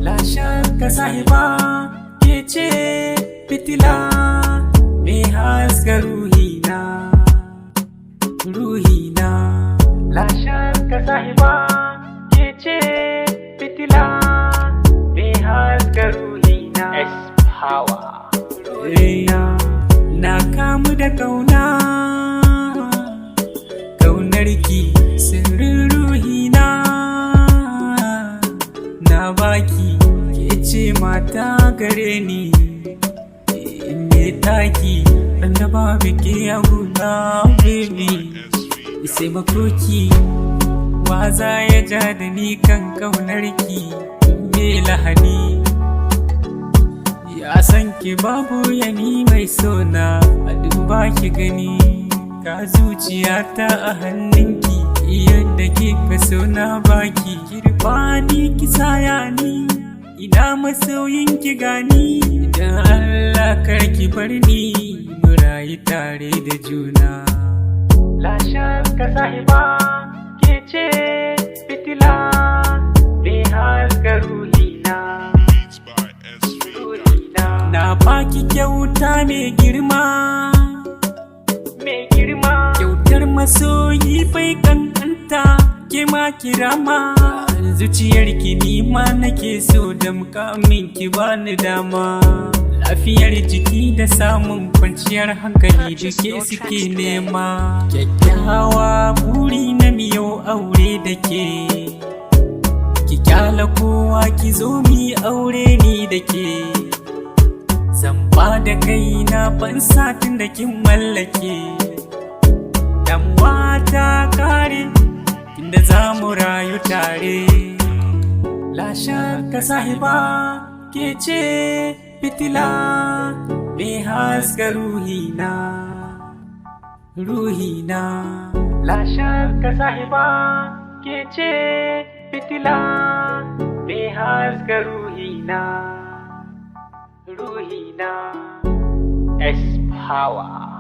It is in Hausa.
La shakka sahiba ke ce fitila mai haska ruhina, ruhina. La shakka sahiba ke ce fitila mai haska ruhina. S-Power. Na kamu da kauna, kaunarki sirrin ruhina. Na baki ke ce mata gare ni, me taki wanda babu ke aguna baby. Isai makoki waza ya ja da ni kan kaunarki me lahani. Ya san ki babu yani mai sona, a duba ki gani ka zuciyata a hannunki. Yadda kika so na baki kirfani ki saya ni, ina masoyin ki gani. Idan Allah kar ki bar ni mu rayu tare da juna. La shakka sahiba ke ce fitila mai haska ruhina. Na baki kyauta mai girma, kyautar masoyi bai kankanta ke ma kirama. Zuciyarki ni ma nake so da mukamin ki bani dama. Lafiyar jiki da samun kwanciyar hankali duke suke nema. Kyakkyawa buri na miyau aure da ke, ki kyala kowa ki zo mi aure ni da ke. Zan ba da kaina ban satin da kin mallake. Damuwa ta kare inda za mu rayu tare. La shakka sahiba ke ce fitila mai haska ruhina, ruhina. La shakka sahiba ke ce fitila mai haska ruhina, ruhina. S-Power.